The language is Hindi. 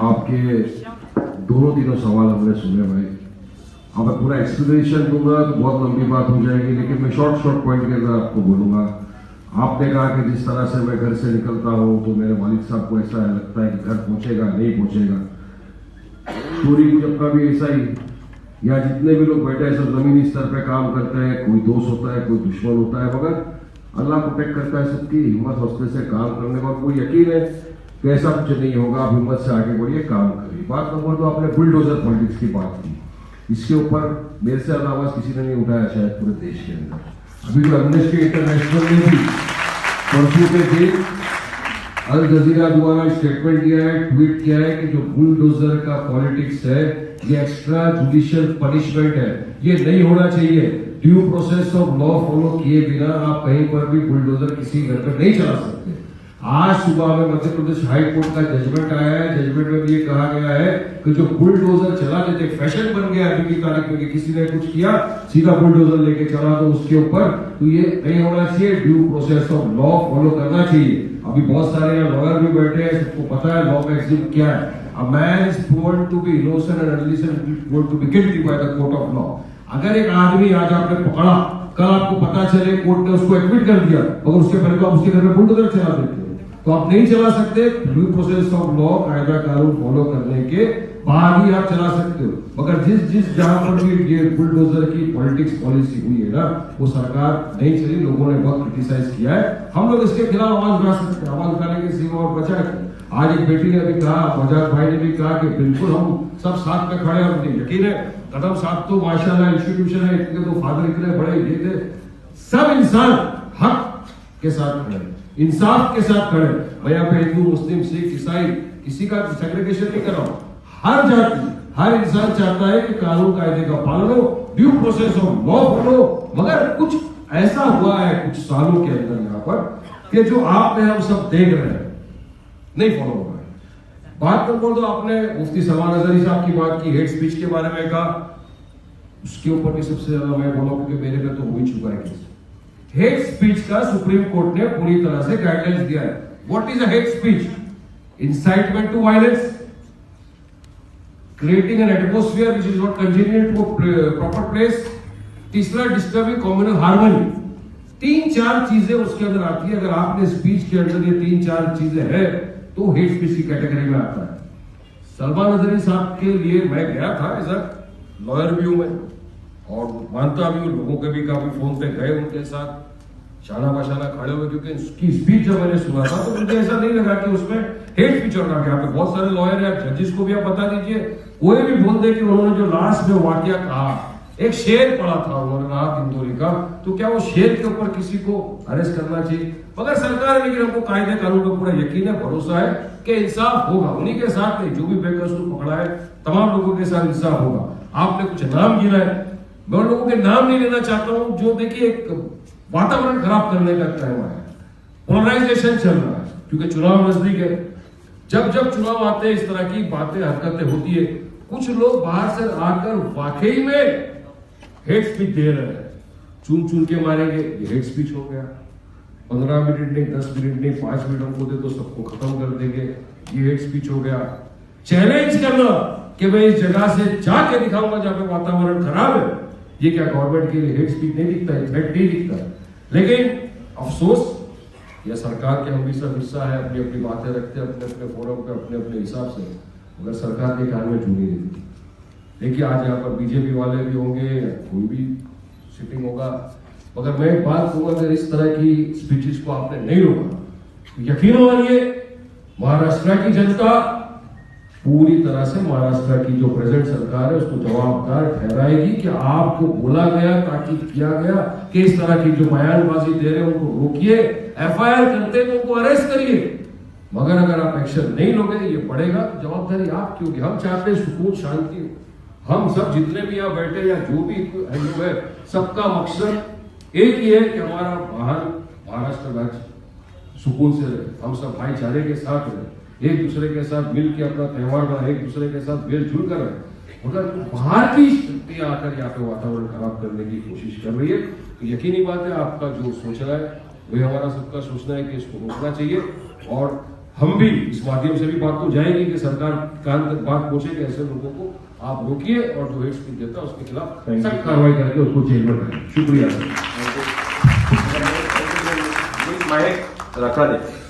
आपके दोनों तीनों सवाल हमने सुने भाई। अब मैं पूरा एक्सप्लेनेशन दूंगा तो बहुत लंबी बात हो जाएगी, लेकिन मैं शॉर्ट पॉइंट के अंदर आपको बोलूंगा। आपने कहा कि जिस तरह से मैं घर से निकलता हूँ तो मेरे वालिद साहब को ऐसा लगता है कि घर पहुंचेगा नहीं पहुंचेगा। स्टोरी कुछ अपना भी ऐसा ही, या जितने भी लोग बैठे हैं सब जमीनी स्तर पे काम करते हैं, कोई दोस्त होता है कोई दुश्मन होता है, मगर अल्लाह प्रोटेक्ट करता है सबकी। हिम्मत हौसले से काम करने का कोई यकीन है कि ऐसा कुछ नहीं होगा। आप हिम्मत से आगे बढ़िए, काम करिए। बात नंबर 2, आपने बुलडोजर पॉलिटिक्स की बात की। इसके ऊपर मेरे से अलावा किसी ने नहीं उठाया शायद पूरे देश के अंदर। अभी तो एमनेस्टी इंटरनेशनल ने भी परसों के दिन अल जजीरा द्वारा स्टेटमेंट किया है, ट्वीट किया है कि जो बुलडोजर का पॉलिटिक्स है ये एक्स्ट्रा जुडिशियल पनिशमेंट है, ये नहीं होना चाहिए। Due process of law follow किए बिना आप कहीं पर भी बुलडोजर किसी घर पर नहीं चला सकते। आज सुबह में मध्य प्रदेश हाई कोर्ट का जजमेंट आया है। जजमेंट में भी ये कहा गया है कि जो बुलडोजर चला देते, फैशन बन गया अभी की तारीख में कि किसी ने कुछ किया सीधा बुलडोजर लेके चला तो उसके ऊपर, तो ये नहीं होना चाहिए। Due process of law follow करना चाहिए। अभी बहुत सारे यहाँ लॉयर भी बैठे हैं, सबको पता है लॉ मैगजीन क्या है। A man is proven to be innocent and unless proven to be guilty by the court of law. अगर एक आदमी आज आपने पकड़ा, कल आपको पता चले कोर्ट ने उसको एक्विट कर दिया, मगर उसके पहले तो आप उसके घर में बुलडोजर चला देते हो, तो आप नहीं चला सकते। ड्यू प्रोसेस ऑफ लॉ, कायदा कानून फॉलो करने के बाद ही आप चला सकते हो। मगर जिस जहां पर भी ये बुलडोजर की पॉलिटिक्स पॉलिसी हुई है ना, वो सरकार नहीं चली, लोगों ने बहुत क्रिटिसाइज किया है। हम लोग इसके खिलाफ आवाज उठा सकते हैं, आवाज उठाने की सीमा और बचा के। आज एक बेटी ने भी कहा, मजाक भाई ने भी कहा कि बिल्कुल हम सब साथ में खड़े हैं। मुझे यकीन है कदम साहब तो माशाल्लाह इंस्टीट्यूशन है, इनके तो फादर इतने बड़े ये थे। सब इंसान हक के साथ खड़े, इंसाफ के साथ खड़े। मैं यहाँ पे हिंदू मुस्लिम सिख ईसाई किसी का सेग्रीगेशन नहीं कर रहा हूँ। हर जाति हर इंसान चाहता है कि कानून कायदे का पालन हो, due process of law follow. मगर कुछ ऐसा हुआ है कुछ सालों के अंदर यहाँ पर कि जो आप में हम सब देख रहे हैं नहीं फॉलो हो रहा है। बात नंबर 2, आपने मुफ्ती सलमान अजहरी साहब की बात की, हेट स्पीच के बारे में कहा। उसके ऊपर भी सबसे ज्यादा मैं बोला क्योंकि मेरे में तो हो ही चुका है केस। हेट स्पीच का सुप्रीम कोर्ट ने पूरी तरह से गाइडलाइंस दिया है। What is a hate speech? Incitement to violence, creating an atmosphere which is not congenial to proper place. तीसरा, डिस्टर्बिंग कम्युनल हार्मनी। 3-4 चीजें उसके अंदर आती है। अगर आपने स्पीच के अंदर ये 3-4 चीजें हैं तो हेट स्पीच की कैटेगरी में आता है। सलमान अजहरी साहब के लिए मैं गया था, एज अ लॉयर भी हूं मैं और मानता भी हूं, लोगों के भी काफी फोन पे गए उनके साथ शाना बशाना खड़े हुए, क्योंकि उसकी स्पीच जब मैंने सुना था तो मुझे ऐसा नहीं लगा कि उसमें हेट स्पीच हो रहा है। यहाँ पे बहुत सारे लॉयर हैं, जजेस को भी आप बता दीजिए, कोई भी बोल दे कि उन्होंने जो लास्ट में वाकया कहा, एक शेर पड़ा था उन्होंने राहत इंदौरी का, तो क्या वो शेर के ऊपर किसी को अरेस्ट करना चाहिए? मगर सरकार है, लेकिन हमको कायदे कानून पर पूरा यकीन है, भरोसा है कि इंसाफ होगा। उन्हीं के साथ नहीं, जो भी बेकसूर पकड़ा है तमाम लोगों के साथ इंसाफ होगा। आपने कुछ नाम गिना है, मैं उन लोगों के नाम नहीं लेना चाहता हूं जो देखिए एक वातावरण खराब करने का टाइम है, पोलराइजेशन चल रहा है, क्योंकि चुनाव नजदीक है। जब चुनाव आते हैं इस तरह की बातें हरकतें होती है। कुछ लोग बाहर से आकर वाकई में हेट स्पीच दे रहे हैं, चुन के मारेंगे, ये हेट स्पीच हो गया। 15 मिनट नहीं, 10 मिनट नहीं, 5 मिनट हमको दे तो सबको खत्म कर देंगे, ये हेट स्पीच हो गया। चैलेंज करना कि मैं इस जगह से जाके दिखाऊंगा जहां पे वातावरण खराब है, ये क्या गवर्नमेंट के लिए हेट स्पीच नहीं दिखता है, थ्रेट नहीं दिखता है? लेकिन अफसोस यह सरकार के हम भी सब हिस्सा है, अपनी अपनी बातें रखते हैं अपने अपने फोरम पे अपने हिसाब से, मगर सरकार के कान में चुनी नहीं देती। देखिए आज यहाँ पर बीजेपी वाले भी होंगे, कोई भी सिटिंग होगा, मगर मैं एक बात कहूंगा, अगर इस तरह की स्पीचेस को आपने नहीं रोका तो यकीन मानिए महाराष्ट्र की जनता पूरी तरह से महाराष्ट्र की जो प्रेजेंट सरकार है उसको जवाबदार ठहराएगी कि आपको बोला गया, ताकीद किया गया कि इस तरह की जो बयानबाजी दे रहे हैं उनको रोकिए, एफआईआर करते तो उनको अरेस्ट करिए। मगर अगर आप एक्शन नहीं लोगे ये पड़ेगा, जवाबदारी आपकी होगी। हम चाहते हैं सुकून शांति, हम सब जितने भी यहाँ बैठे या जो भी लोग है, सबका मकसद एक ही है कि हमारा महाराष्ट्र राज्य सुकून से रहे, हम सब भाईचारे के साथ रहे, एक दूसरे के साथ मिल के अपना त्यौहार मनाए, एक दूसरे के साथ मिलजुल कर रहे। मगर बाहर की शक्तियां आकर यहाँ पे वातावरण खराब करने की कोशिश कर रही है, तो यकीनी बात है आपका जो सोच रहा है वही हमारा सबका सोचना है कि इसको रोकना चाहिए। और हम भी इस माध्यम से भी बात तो जाएगी कि सरकार कान तक बात पहुंचे ऐसे लोगों को आप रोकिए और जो हेट स्पीच देता है उसके खिलाफ सख्त कार्रवाई करके उसको जेल में डालें। शुक्रिया सर। माइक रखा दे।